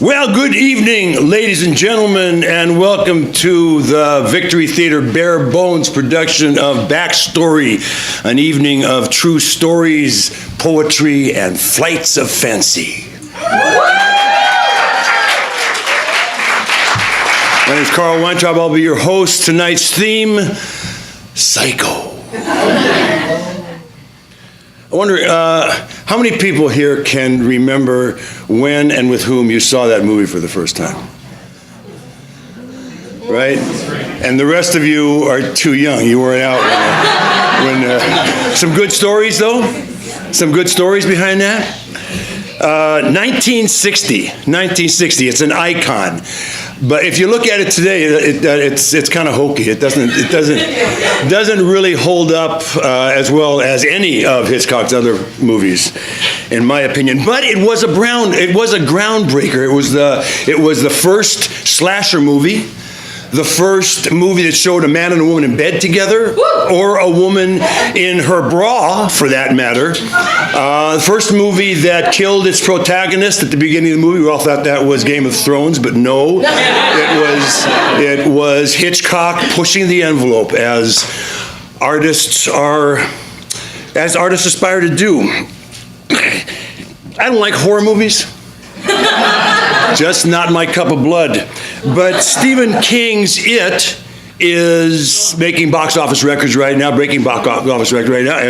Well, good evening, ladies and gentlemen, and welcome to the Victory Theater Bare Bones production of Backstory, an evening of true stories, poetry, and flights of fancy. My name is Carl Weintraub. I'll be your host. Tonight's theme, Psycho. I wonder, how many people here can remember when and with whom you saw that movie for the first time? Right? And the rest of you are too young. You weren't out when some good stories, though? Some good stories behind that? 1960. It's an icon. But if you look at it today, it's kind of hokey. It doesn't really hold up as well as any of Hitchcock's other movies, in my opinion. But it was a groundbreaker. It was the first slasher movie. The first movie that showed a man and a woman in bed together, or a woman in her bra, for that matter. The first movie that killed its protagonist at the beginning of the movie. We all thought that was Game of Thrones, but no. It was Hitchcock pushing the envelope, as artists aspire to do. I don't like horror movies. Just not my cup of blood. But Stephen King's It is making box office records right now, breaking box office records right now,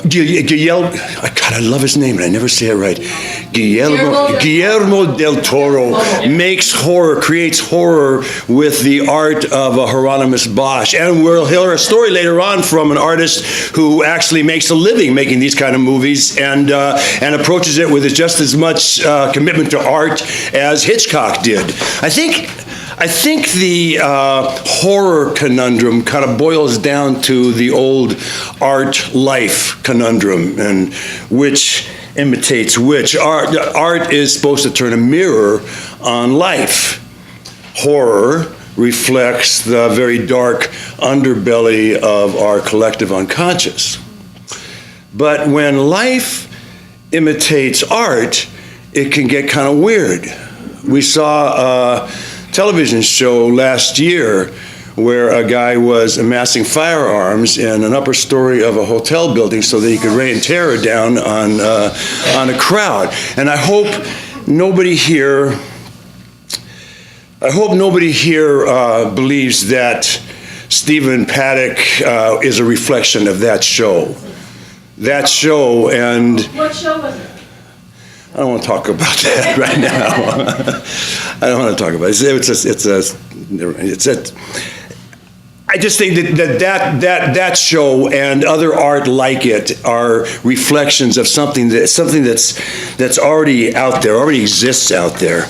Guillermo, God, I love his name, and I never say it right. Guillermo del Toro creates horror with the art of a Hieronymus Bosch. And we'll hear a story later on from an artist who actually makes a living making these kind of movies and approaches it with just as much commitment to art as Hitchcock did. I think the horror conundrum kind of boils down to the old art-life conundrum, and which imitates which. Art is supposed to turn a mirror on life. Horror reflects the very dark underbelly of our collective unconscious. But when life imitates art, it can get kind of weird. We saw a television show last year where a guy was amassing firearms in an upper story of a hotel building so that he could rain terror down on a crowd. And I hope nobody here believes that Stephen Paddock is a reflection of that show. That show, and what show was it? I don't want to talk about that right now. I don't want to talk about it. I just think that show and other art like it are reflections of something that's already out there, already exists out there.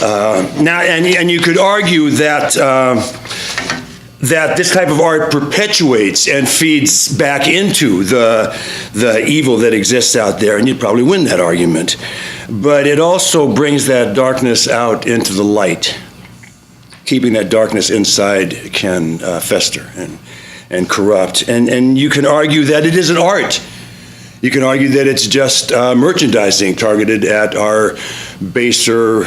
Now, and you could argue that this type of art perpetuates and feeds back into the evil that exists out there, and you'd probably win that argument. But it also brings that darkness out into the light. Keeping that darkness inside can fester and corrupt. And you can argue that it isn't art. You can argue that it's just merchandising targeted at our baser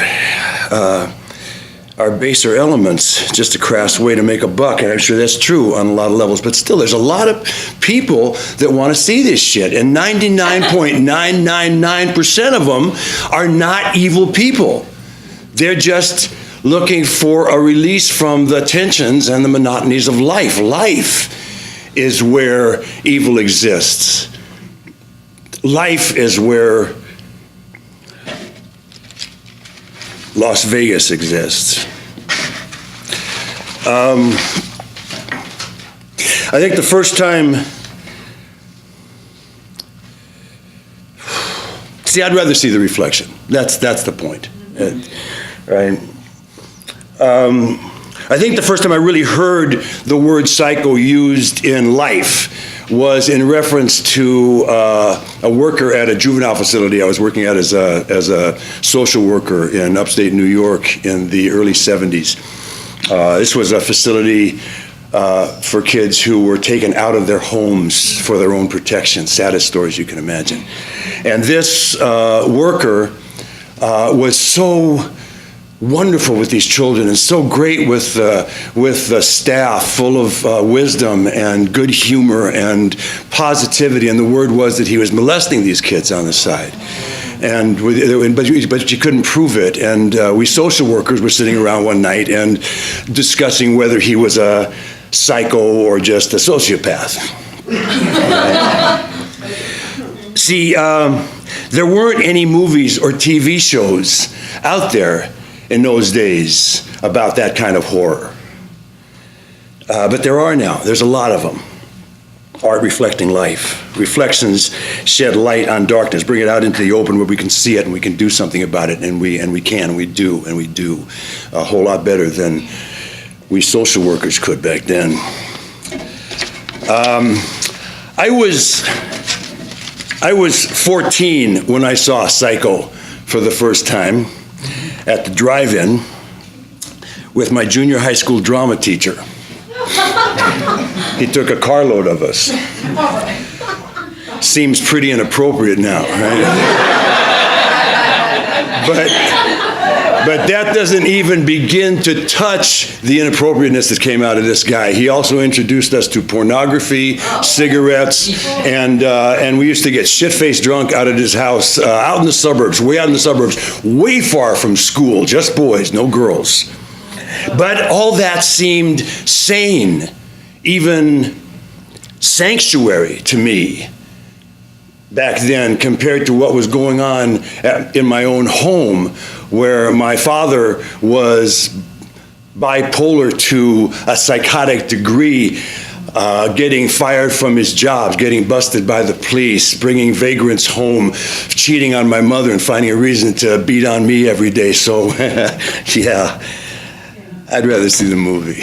elements, just a crass way to make a buck. And I'm sure that's true on a lot of levels. But still, there's a lot of people that want to see this shit. And 99.999% of them are not evil people. They're just looking for a release from the tensions and the monotonies of life. Life is where evil exists. Life is where Las Vegas exists. I think the first time, I'd rather see the reflection. That's the point, right? I think the first time I really heard the word psycho used in life was in reference to a worker at a juvenile facility I was working at as a social worker in upstate New York in the early 70s. This was a facility for kids who were taken out of their homes for their own protection. Saddest stories you can imagine. And this worker was so wonderful with these children and so great with the staff, full of wisdom and good humor and positivity. And the word was that he was molesting these kids on the side. But you couldn't prove it. And we social workers were sitting around one night and discussing whether he was a psycho or just a sociopath. See, there weren't any movies or TV shows out there in those days about that kind of horror. But there are now. There's a lot of them. Art reflecting life. Reflections shed light on darkness, bring it out into the open where we can see it and we can do something about it, and we do a whole lot better than we social workers could back then. I was 14 when I saw Psycho for the first time at the drive-in with my junior high school drama teacher. He took a carload of us. Seems pretty inappropriate now, right? But that doesn't even begin to touch the inappropriateness that came out of this guy. He also introduced us to pornography, cigarettes, and we used to get shit-faced drunk out at his house, out in the suburbs, way out in the suburbs, way far from school, just boys, no girls. But all that seemed sane, even sanctuary to me back then compared to what was going on in my own home, where my father was bipolar to a psychotic degree, getting fired from his jobs, getting busted by the police, bringing vagrants home, cheating on my mother and finding a reason to beat on me every day. So, yeah, I'd rather see the movie.